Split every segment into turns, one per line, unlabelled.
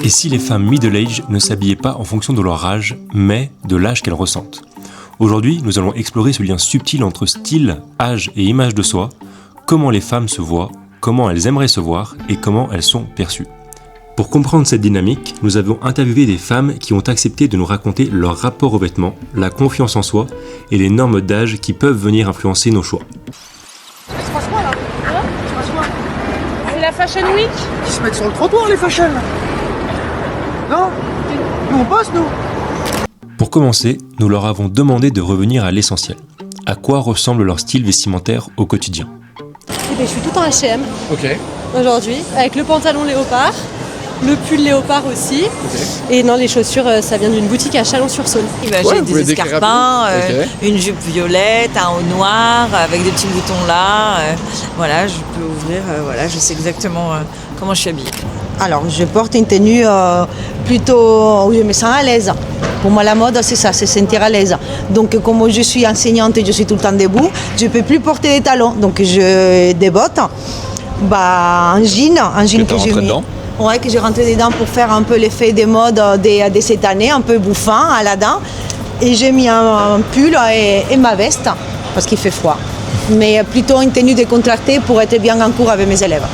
Et si les femmes middle-age ne s'habillaient pas en fonction de leur âge, mais de l'âge qu'elles ressentent? Aujourd'hui, nous allons explorer ce lien subtil entre style, âge et image de soi, comment les femmes se voient, comment elles aimeraient se voir et comment elles sont perçues. Pour comprendre cette dynamique, nous avons interviewé des femmes qui ont accepté de nous raconter leur rapport aux vêtements, la confiance en soi et les normes d'âge qui peuvent venir influencer nos choix.
Il se passe quoi là? Il se passe quoi? C'est la Fashion Week.
Ils se mettent sur le trottoir les fashion. Non? Nous on passe nous.
Pour commencer, nous leur avons demandé de revenir à l'essentiel. À quoi ressemble leur style vestimentaire au quotidien?
Je suis tout en H&M
Ok.
aujourd'hui, avec le pantalon léopard, le pull léopard aussi. Et non, les chaussures, ça vient d'une boutique à Chalon-sur-Saône.
Ouais,
J'ai des escarpins, une jupe violette, un haut noir, avec des petits boutons là. Voilà, je peux ouvrir, voilà, je sais exactement comment je suis habillée.
Alors, je porte une tenue plutôt où je me sens à l'aise. Pour moi, la mode, c'est ça, c'est se sentir à l'aise. Donc, comme je suis enseignante et je suis tout le temps debout, je ne peux plus porter des talons. Donc, je des bottes, un jean que j'ai mis. Ouais, que j'ai rentré dedans pour faire un peu l'effet des modes de cette année, un peu bouffant, Aladdin. Et j'ai mis un pull et ma veste, parce qu'il fait froid. Mais plutôt une tenue décontractée pour être bien en cours avec mes élèves.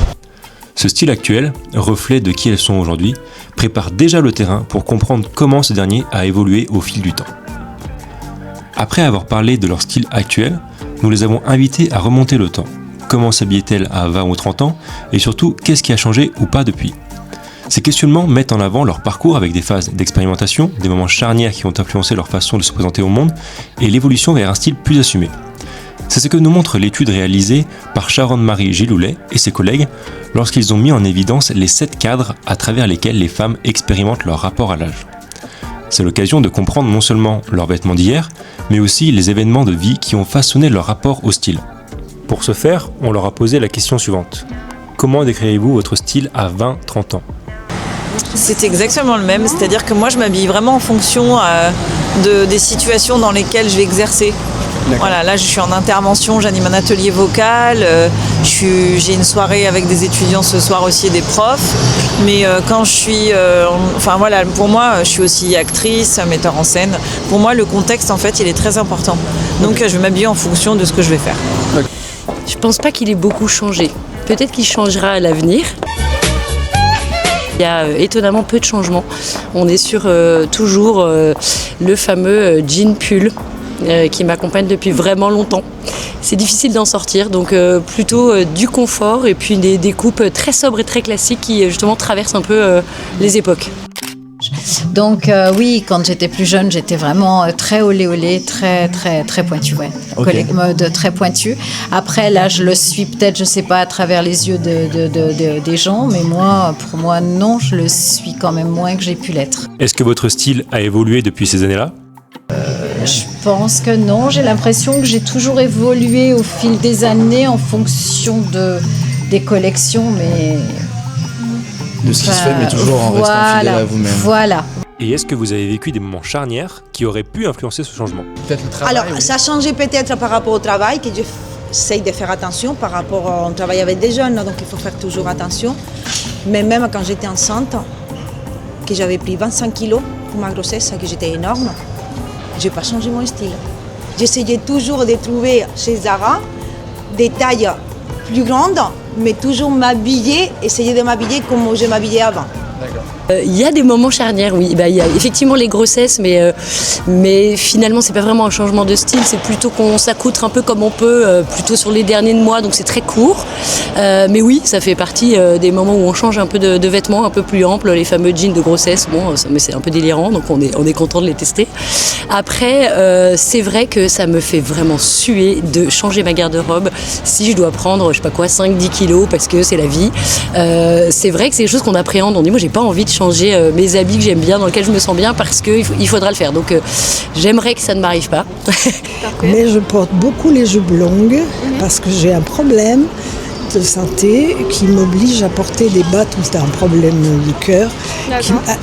Ce style actuel, reflet de qui elles sont aujourd'hui, prépare déjà le terrain pour comprendre comment ce dernier a évolué au fil du temps. Après avoir parlé de leur style actuel, nous les avons invitées à remonter le temps. Comment s'habillaient-elles à 20 ou 30 ans et surtout, qu'est-ce qui a changé ou pas depuis? Ces questionnements mettent en avant leur parcours avec des phases d'expérimentation, des moments charnières qui ont influencé leur façon de se présenter au monde et l'évolution vers un style plus assumé. C'est ce que nous montre l'étude réalisée par Sharon-Marie Giloulet et ses collègues lorsqu'ils ont mis en évidence les 7 cadres à travers lesquels les femmes expérimentent leur rapport à l'âge. C'est l'occasion de comprendre non seulement leurs vêtements d'hier, mais aussi les événements de vie qui ont façonné leur rapport au style. Pour ce faire, on leur a posé la question suivante. Comment décririez-vous votre style à 20-30 ans?
C'est exactement le même, c'est-à-dire que moi je m'habille vraiment en fonction des situations dans lesquelles je vais exercer. Voilà, là je suis en intervention, j'anime un atelier vocal, j'ai une soirée avec des étudiants ce soir aussi et des profs, mais quand je suis, pour moi je suis aussi actrice, metteur en scène. Pour moi le contexte en fait il est très important, donc je vais m'habiller en fonction de ce que je vais faire.
Je pense pas qu'il ait beaucoup changé. Peut-être qu'il changera à l'avenir. Il y a étonnamment peu de changements. On est sur toujours le fameux jean pull qui m'accompagne depuis vraiment longtemps. C'est difficile d'en sortir, donc plutôt du confort et puis des coupes très sobres et très classiques qui justement traversent un peu les époques.
Donc oui, quand j'étais plus jeune, j'étais vraiment très olé, très pointu, ouais.
Okay.
Mode très pointu. Après, là, je le suis peut-être, je sais pas, à travers les yeux des gens, mais pour moi, non, je le suis quand même moins que j'ai pu l'être.
Est-ce que votre style a évolué depuis ces années-là?
Je pense que non, j'ai l'impression que j'ai toujours évolué au fil des années en fonction des collections, mais...
De ce qui se fait, mais toujours en restant fidèle à vous-même.
Voilà.
Et est-ce que vous avez vécu des moments charnières qui auraient pu influencer ce changement?
Peut-être le travail.
Alors, ça a changé peut-être par rapport au travail, que j'essaye de faire attention par rapport au travail avec des jeunes, donc il faut faire toujours attention. Mais même quand j'étais enceinte, que j'avais pris 25 kilos pour ma grossesse, que j'étais énorme, je n'ai pas changé mon style. J'essayais toujours de trouver chez Zara des tailles plus grandes, mais toujours essayer de m'habiller comme je m'habillais avant.
Il y a des moments charnières, oui. Il y a effectivement les grossesses, mais finalement, c'est pas vraiment un changement de style. C'est plutôt qu'on s'accoutre un peu comme on peut, plutôt sur les derniers de mois, donc c'est très court. Mais oui, ça fait partie des moments où on change un peu de vêtements, un peu plus amples, les fameux jeans de grossesse. Bon, mais c'est un peu délirant, donc on est content de les tester. Après, c'est vrai que ça me fait vraiment suer de changer ma garde-robe si je dois prendre, je sais pas quoi, 5-10 kilos parce que c'est la vie. C'est vrai que c'est des choses qu'on appréhende. On dit, moi, j'ai pas envie de changer mes habits que j'aime bien, dans lesquels je me sens bien, parce qu'il faudra le faire. Donc j'aimerais que ça ne m'arrive pas.
Mais je porte beaucoup les jupes longues parce que j'ai un problème de santé qui m'oblige à porter des bottes où c'est un problème du cœur.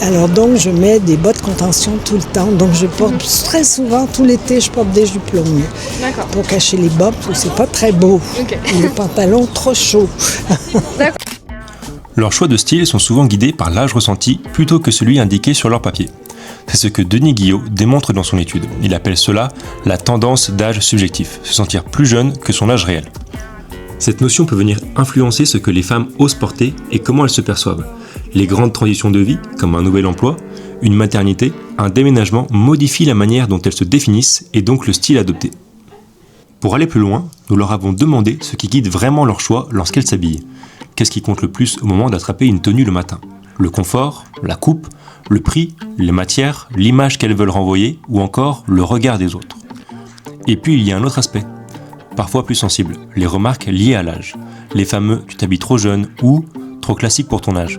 Alors donc je mets des bottes contention tout le temps. Donc je porte très souvent, tout l'été, je porte des jupes longues. Pour cacher les bottes, parce que c'est pas très beau. Et le pantalon trop chaud.
Leurs choix de style sont souvent guidés par l'âge ressenti plutôt que celui indiqué sur leur papier. C'est ce que Denis Guillot démontre dans son étude. Il appelle cela la tendance d'âge subjectif, se sentir plus jeune que son âge réel. Cette notion peut venir influencer ce que les femmes osent porter et comment elles se perçoivent. Les grandes transitions de vie, comme un nouvel emploi, une maternité, un déménagement modifient la manière dont elles se définissent et donc le style adopté. Pour aller plus loin, nous leur avons demandé ce qui guide vraiment leur choix lorsqu'elles s'habillent. Qu'est-ce qui compte le plus au moment d'attraper une tenue le matin ? Le confort, la coupe, le prix, les matières, l'image qu'elles veulent renvoyer ou encore le regard des autres. Et puis il y a un autre aspect, parfois plus sensible, les remarques liées à l'âge. Les fameux « tu t'habilles trop jeune » ou « trop classique pour ton âge ».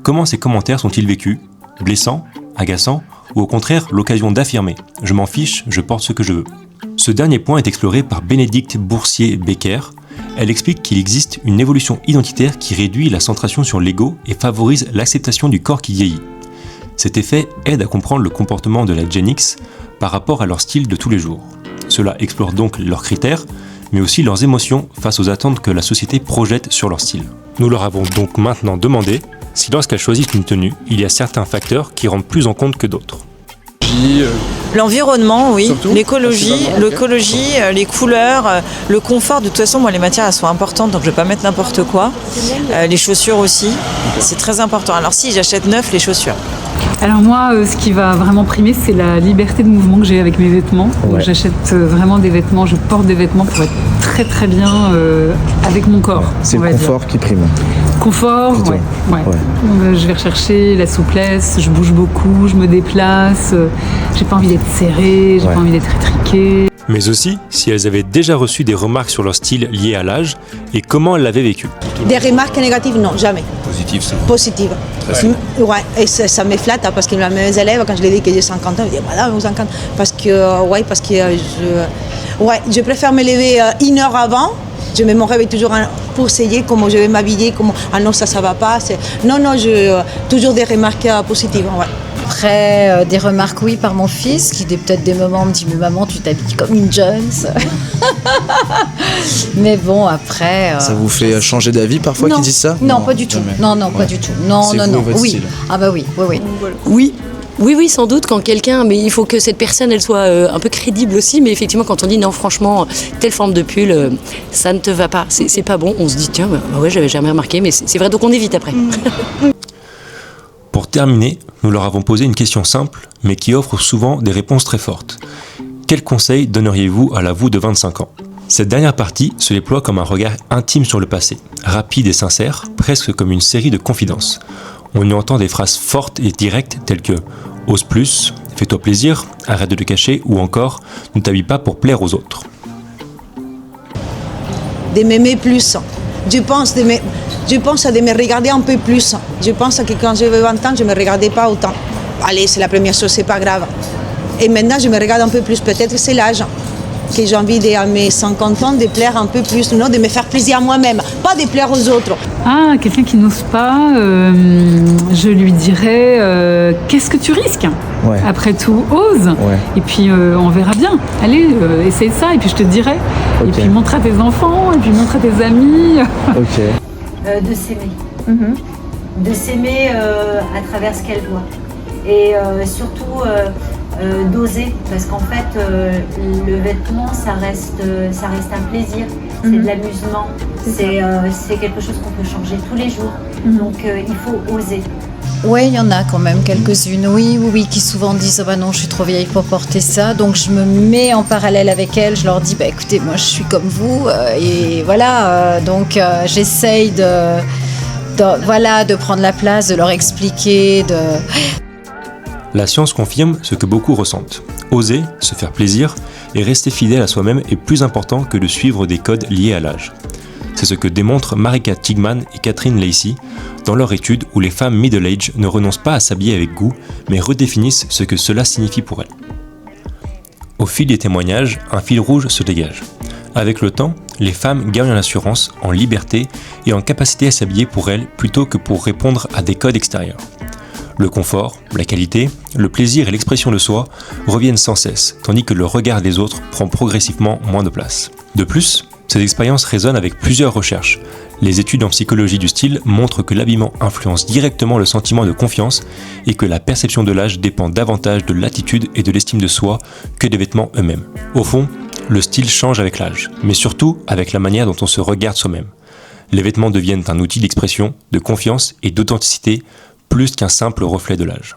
Comment ces commentaires sont-ils vécus ? Blessants, agaçants ou au contraire l'occasion d'affirmer « je m'en fiche, je porte ce que je veux ». Ce dernier point est exploré par Bénédicte Boursier-Becker. Elle explique qu'il existe une évolution identitaire qui réduit la centration sur l'ego et favorise l'acceptation du corps qui vieillit. Cet effet aide à comprendre le comportement de la Gen X par rapport à leur style de tous les jours. Cela explore donc leurs critères, mais aussi leurs émotions face aux attentes que la société projette sur leur style. Nous leur avons donc maintenant demandé si lorsqu'elles choisissent une tenue, il y a certains facteurs qui rentrent plus en compte que d'autres.
L'environnement, oui, l'écologie, les couleurs, le confort. De toute façon, moi, les matières, elles sont importantes, donc je ne vais pas mettre n'importe quoi. Les chaussures aussi, c'est très important. Alors si, j'achète neuf les chaussures.
Alors moi, ce qui va vraiment primer, c'est la liberté de mouvement que j'ai avec mes vêtements. Donc j'achète vraiment des vêtements, je porte des vêtements pour être très très bien avec mon corps.
C'est le confort qui prime.
Confort, ouais. Je vais rechercher la souplesse, je bouge beaucoup, je me déplace, j'ai pas envie d'être serrée, j'ai pas envie d'être étriquée.
Mais aussi si elles avaient déjà reçu des remarques sur leur style liées à l'âge et comment elles l'avaient vécu.
Des remarques négatives, non, jamais.
Positif, ça.
Positive. Ouais, et ça me flatte parce que mes élèves, quand je leur dis que j'ai 50 ans, ils disent madame, vous 50 parce que je préfère me lever une heure avant. Je mets mon réveil toujours pour essayer comment je vais m'habiller, comment ah non ça va pas. Non, toujours des remarques positives. Ouais.
Après, des remarques, oui, par mon fils, qui peut-être des moments me dit mais maman, tu t'habilles comme une Jones. Mais bon, après.
Ça vous fait changer d'avis parfois qu'ils disent ça ?
Non, pas du tout. Non, pas du tout. Non. Oui. Style. Ah bah oui.
Oui, sans doute, quand quelqu'un, mais il faut que cette personne, elle soit un peu crédible aussi, mais effectivement, quand on dit non, franchement, telle forme de pull, ça ne te va pas, c'est pas bon, on se dit, tiens, ouais, j'avais jamais remarqué, mais c'est vrai, donc on évite après.
Pour terminer, nous leur avons posé une question simple, mais qui offre souvent des réponses très fortes. Quels conseils donneriez-vous à la vous de 25 ans ? Cette dernière partie se déploie comme un regard intime sur le passé, rapide et sincère, presque comme une série de confidences. On y entend des phrases fortes et directes telles que « ose plus »,« fais-toi plaisir »,« arrête de te cacher » ou encore « ne t'habille pas pour plaire aux autres ».
De m'aimer plus. Je pense de me regarder un peu plus. Je pense que quand j'avais 20 ans, je ne me regardais pas autant. Allez, c'est la première chose, c'est pas grave. Et maintenant, je me regarde un peu plus. Peut-être que c'est l'âge que j'ai envie à mes 50 ans de plaire un peu plus, non, de me faire plaisir à moi-même, pas de plaire aux autres.
Ah, quelqu'un qui n'ose pas, je lui dirais qu'est-ce que tu risques ? Après tout, ose. Et puis on verra bien. Allez, essaye ça et puis je te dirai. Et puis montre à tes enfants, et puis montre à tes amis.
De s'aimer. De s'aimer à travers ce qu'elle doit. Et surtout d'oser, parce qu'en fait le vêtement ça reste un plaisir, c'est de l'amusement, c'est quelque chose qu'on peut changer tous les jours, donc il faut oser.
Oui, il y en a quand même quelques-unes, oui, qui souvent disent « bah non, je suis trop vieille pour porter ça », donc je me mets en parallèle avec elles, je leur dis « bah écoutez, moi je suis comme vous, et voilà, donc j'essaye de prendre la place, de leur expliquer,
La science confirme ce que beaucoup ressentent. Oser, se faire plaisir et rester fidèle à soi-même est plus important que de suivre des codes liés à l'âge. C'est ce que démontrent Marika Tigman et Catherine Lacey dans leur étude où les femmes middle-age ne renoncent pas à s'habiller avec goût, mais redéfinissent ce que cela signifie pour elles. Au fil des témoignages, un fil rouge se dégage. Avec le temps, les femmes gagnent en assurance, en liberté et en capacité à s'habiller pour elles plutôt que pour répondre à des codes extérieurs. Le confort, la qualité, le plaisir et l'expression de soi reviennent sans cesse, tandis que le regard des autres prend progressivement moins de place. De plus, ces expériences résonnent avec plusieurs recherches. Les études en psychologie du style montrent que l'habillement influence directement le sentiment de confiance et que la perception de l'âge dépend davantage de l'attitude et de l'estime de soi que des vêtements eux-mêmes. Au fond, le style change avec l'âge, mais surtout avec la manière dont on se regarde soi-même. Les vêtements deviennent un outil d'expression, de confiance et d'authenticité plus qu'un simple reflet de l'âge.